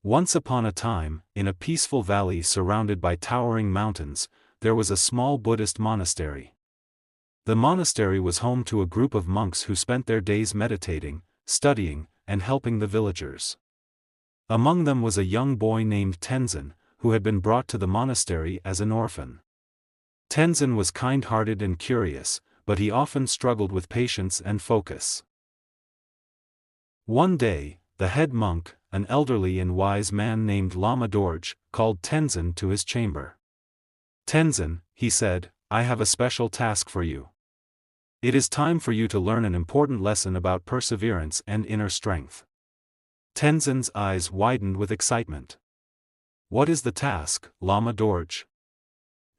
Once upon a time, in a peaceful valley surrounded by towering mountains, there was a small Buddhist monastery. The monastery was home to a group of monks who spent their days meditating, studying, and helping the villagers. Among them was a young boy named Tenzin, who had been brought to the monastery as an orphan. Tenzin was kind-hearted and curious, but he often struggled with patience and focus. One day, the head monk, an elderly and wise man named Lama Dorje, called Tenzin to his chamber. "Tenzin," he said, "I have a special task for you. It is time for you to learn an important lesson about perseverance and inner strength." Tenzin's eyes widened with excitement. "What is the task, Lama Dorje?"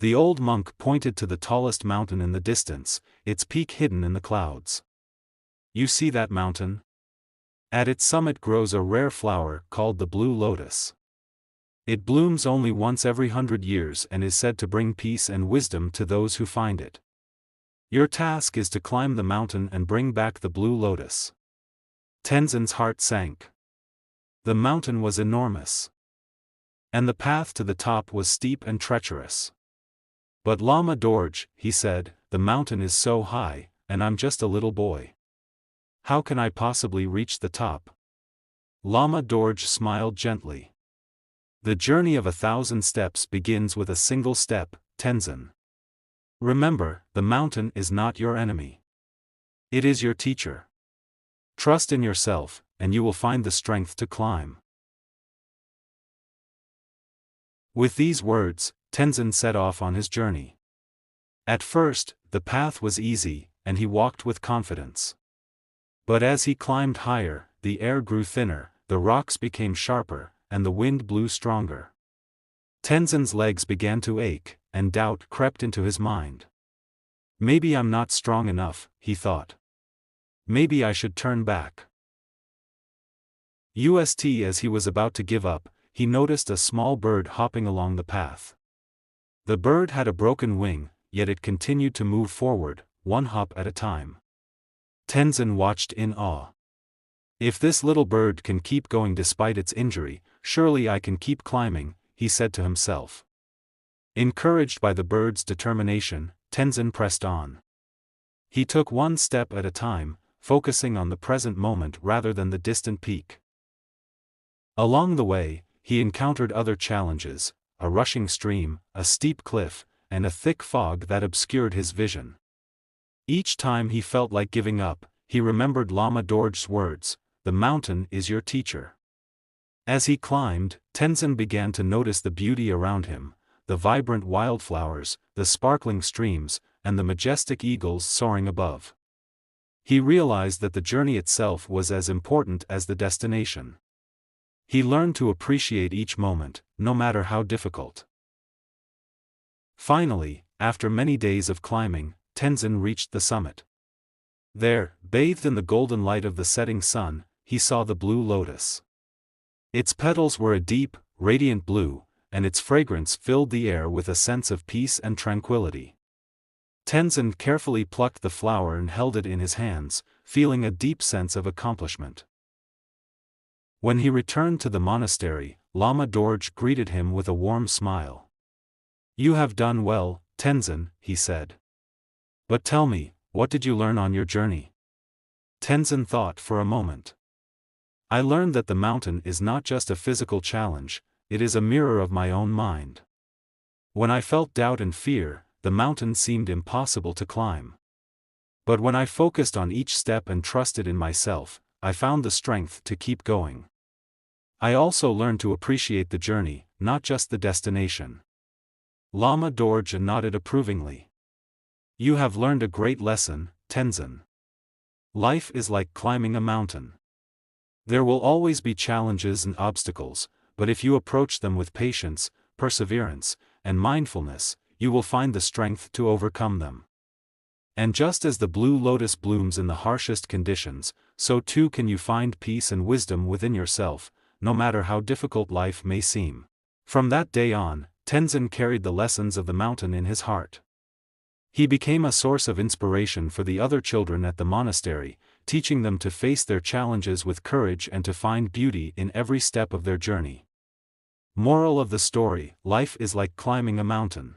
The old monk pointed to the tallest mountain in the distance, its peak hidden in the clouds. "You see that mountain? At its summit grows a rare flower called the blue lotus. It blooms only once every 100 years and is said to bring peace and wisdom to those who find it. Your task is to climb the mountain and bring back the blue lotus." Tenzin's heart sank. The mountain was enormous. And the path to the top was steep and treacherous. "But Lama Dorje," he said, "the mountain is so high, and I'm just a little boy. How can I possibly reach the top?" Lama Dorje smiled gently. "The journey of 1,000 steps begins with a single step, Tenzin. Remember, the mountain is not your enemy. It is your teacher. Trust in yourself, and you will find the strength to climb." With these words, Tenzin set off on his journey. At first, the path was easy, and he walked with confidence. But as he climbed higher, the air grew thinner, the rocks became sharper, and the wind blew stronger. Tenzin's legs began to ache, and doubt crept into his mind. "Maybe I'm not strong enough," he thought. "Maybe I should turn back." As he was about to give up, he noticed a small bird hopping along the path. The bird had a broken wing, yet it continued to move forward, one hop at a time. Tenzin watched in awe. "If this little bird can keep going despite its injury, surely I can keep climbing," he said to himself. Encouraged by the bird's determination, Tenzin pressed on. He took one step at a time, focusing on the present moment rather than the distant peak. Along the way, he encountered other challenges: a rushing stream, a steep cliff, and a thick fog that obscured his vision. Each time he felt like giving up, he remembered Lama Dorje's words, "The mountain is your teacher." As he climbed, Tenzin began to notice the beauty around him: the vibrant wildflowers, the sparkling streams, and the majestic eagles soaring above. He realized that the journey itself was as important as the destination. He learned to appreciate each moment, no matter how difficult. Finally, after many days of climbing, Tenzin reached the summit. There, bathed in the golden light of the setting sun, he saw the blue lotus. Its petals were a deep, radiant blue, and its fragrance filled the air with a sense of peace and tranquility. Tenzin carefully plucked the flower and held it in his hands, feeling a deep sense of accomplishment. When he returned to the monastery, Lama Dorje greeted him with a warm smile. "You have done well, Tenzin," he said. "But tell me, what did you learn on your journey?" Tenzin thought for a moment. "I learned that the mountain is not just a physical challenge, it is a mirror of my own mind. When I felt doubt and fear, the mountain seemed impossible to climb. But when I focused on each step and trusted in myself, I found the strength to keep going. I also learned to appreciate the journey, not just the destination." Lama Dorje nodded approvingly. "You have learned a great lesson, Tenzin. Life is like climbing a mountain. There will always be challenges and obstacles, but if you approach them with patience, perseverance, and mindfulness, you will find the strength to overcome them. And just as the blue lotus blooms in the harshest conditions, so too can you find peace and wisdom within yourself, no matter how difficult life may seem." From that day on, Tenzin carried the lessons of the mountain in his heart. He became a source of inspiration for the other children at the monastery, teaching them to face their challenges with courage and to find beauty in every step of their journey. Moral of the story: life is like climbing a mountain.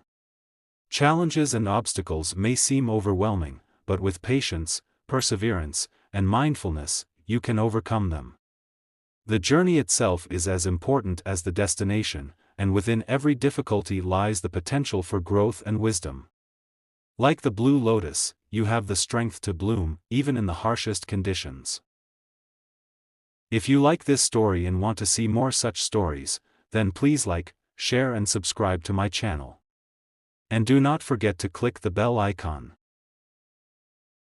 Challenges and obstacles may seem overwhelming, but with patience, perseverance, and mindfulness, you can overcome them. The journey itself is as important as the destination, and within every difficulty lies the potential for growth and wisdom. Like the blue lotus, you have the strength to bloom, even in the harshest conditions. If you like this story and want to see more such stories, then please like, share and subscribe to my channel. And do not forget to click the bell icon.